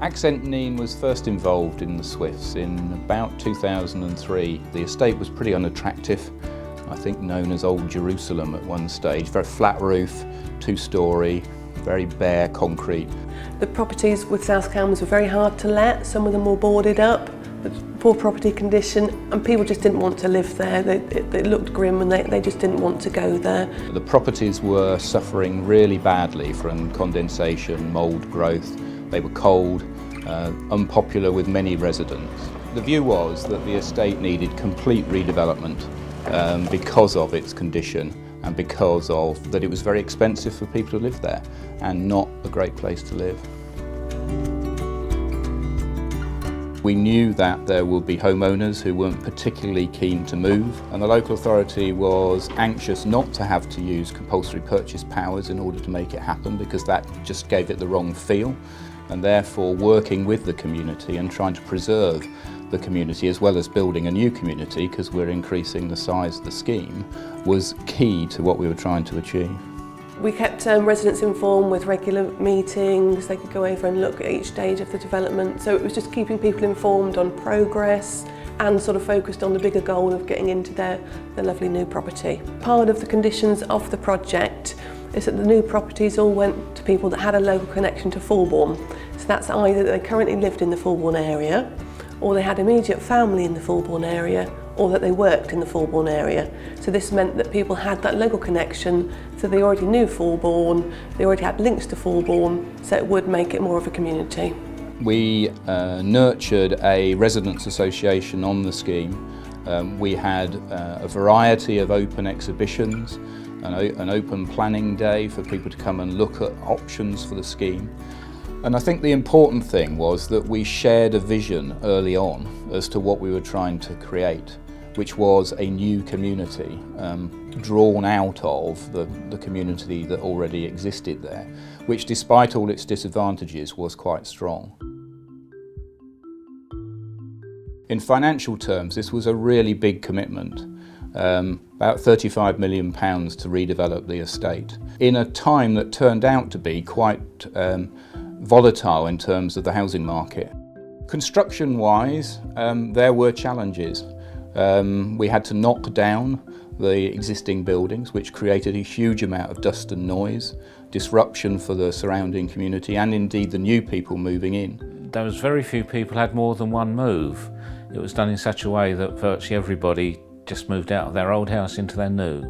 Accent Nene was first involved in the Swifts in about 2003. The estate was pretty unattractive, I think known as Old Jerusalem at one stage. Very flat roof, two-storey, very bare concrete. The properties with South Cambs were very hard to let. Some of them were boarded up, poor property condition, and people just didn't want to live there. They looked grim and they just didn't want to go there. The properties were suffering really badly from condensation, mould growth. They were cold, unpopular with many residents. The view was that the estate needed complete redevelopment because of its condition and because of that it was very expensive for people to live there and not a great place to live. We knew that there would be homeowners who weren't particularly keen to move, and the local authority was anxious not to have to use compulsory purchase powers in order to make it happen, because that just gave it the wrong feel, and therefore working with the community and trying to preserve the community as well as building a new community, because we're increasing the size of the scheme, was key to what we were trying to achieve. We kept residents informed with regular meetings. They could go over and look at each stage of the development. So it was just keeping people informed on progress and sort of focused on the bigger goal of getting into their lovely new property. Part of the conditions of the project is that the new properties all went to people that had a local connection to Fulbourn. So that's either that they currently lived in the Fulbourn area, or they had immediate family in the Fulbourn area, or that they worked in the Fulbourn area. So this meant that people had that local connection, so they already knew Fulbourn, they already had links to Fulbourn, so it would make it more of a community. We nurtured a residents' association on the scheme. We had a variety of open exhibitions, an open planning day for people to come and look at options for the scheme. And I think the important thing was that we shared a vision early on as to what we were trying to create, which was a new community drawn out of the community that already existed there, which despite all its disadvantages was quite strong. In financial terms, this was a really big commitment, about £35 million to redevelop the estate, in a time that turned out to be quite volatile in terms of the housing market. Construction-wise, there were challenges. We had to knock down the existing buildings, which created a huge amount of dust and noise, disruption for the surrounding community and indeed the new people moving in. There was very few people had more than one move. It was done in such a way that virtually everybody just moved out of their old house into their new.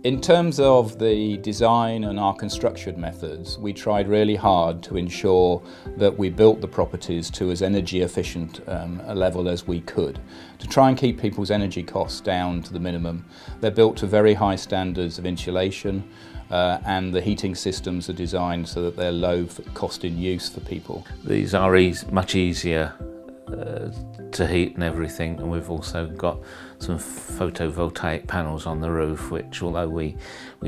In terms of the design and our construction methods, we tried really hard to ensure that we built the properties to as energy efficient a level as we could, to try and keep people's energy costs down to the minimum. They're built to very high standards of insulation, and the heating systems are designed so that they're low cost in use for people. These are much easier to heat and everything, and we've also got some photovoltaic panels on the roof, which although we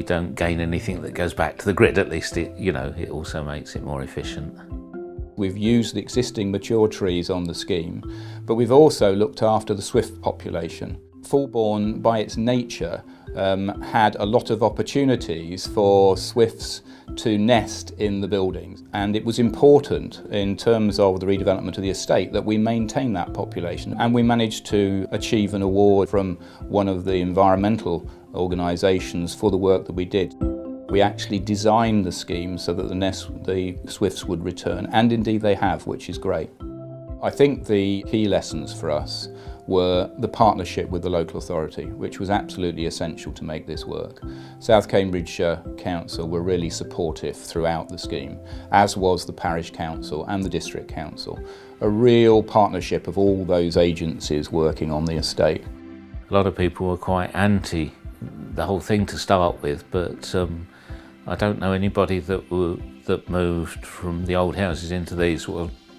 don't gain anything that goes back to the grid, at least it also makes it more efficient. We've used the existing mature trees on the scheme, but we've also looked after the swift population. Fulbourn, by its nature, had a lot of opportunities for swifts to nest in the buildings, and it was important in terms of the redevelopment of the estate that we maintain that population, and we managed to achieve an award from one of the environmental organisations for the work that we did. We actually designed the scheme so that the swifts would return, and indeed they have, which is great. I think the key lessons for us were the partnership with the local authority, which was absolutely essential to make this work. South Cambridgeshire Council were really supportive throughout the scheme, as was the Parish Council and the District Council. A real partnership of all those agencies working on the estate. A lot of people were quite anti the whole thing to start with, but I don't know anybody that moved from the old houses into these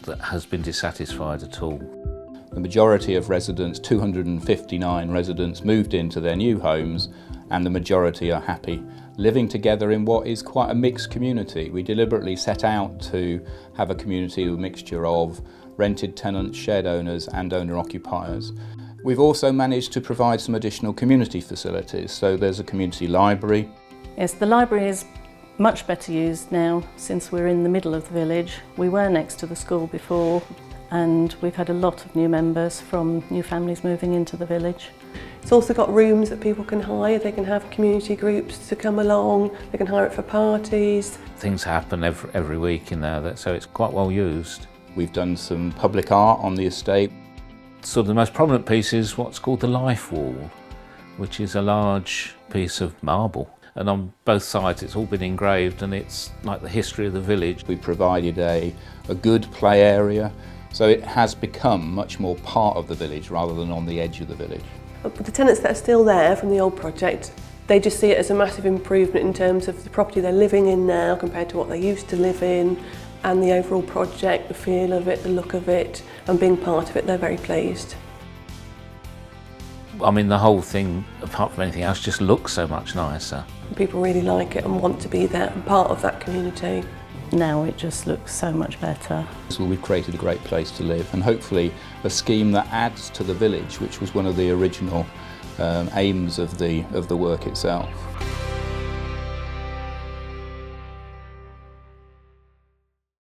that has been dissatisfied at all. The majority of residents, 259 residents, moved into their new homes, and the majority are happy living together in what is quite a mixed community. We deliberately set out to have a community with a mixture of rented tenants, shared owners and owner-occupiers. We've also managed to provide some additional community facilities, so there's a community library. Yes, the library is much better used now since we're in the middle of the village. We were next to the school before, and we've had a lot of new members from new families moving into the village. It's also got rooms that people can hire. They can have community groups to come along, they can hire it for parties. Things happen every week in there, so it's quite well used. We've done some public art on the estate. Sort of the most prominent piece is what's called the life wall, which is a large piece of marble. And on both sides it's all been engraved, and it's like the history of the village. We provided a good play area, so it has become much more part of the village rather than on the edge of the village. But the tenants that are still there from the old project, they just see it as a massive improvement in terms of the property they're living in now compared to what they used to live in, and the overall project, the feel of it, the look of it, and being part of it, they're very pleased. I mean, the whole thing, apart from anything else, just looks so much nicer. People really like it and want to be there and part of that community. Now it just looks so much better. So we've created a great place to live, and hopefully a scheme that adds to the village, which was one of the original aims of the work itself.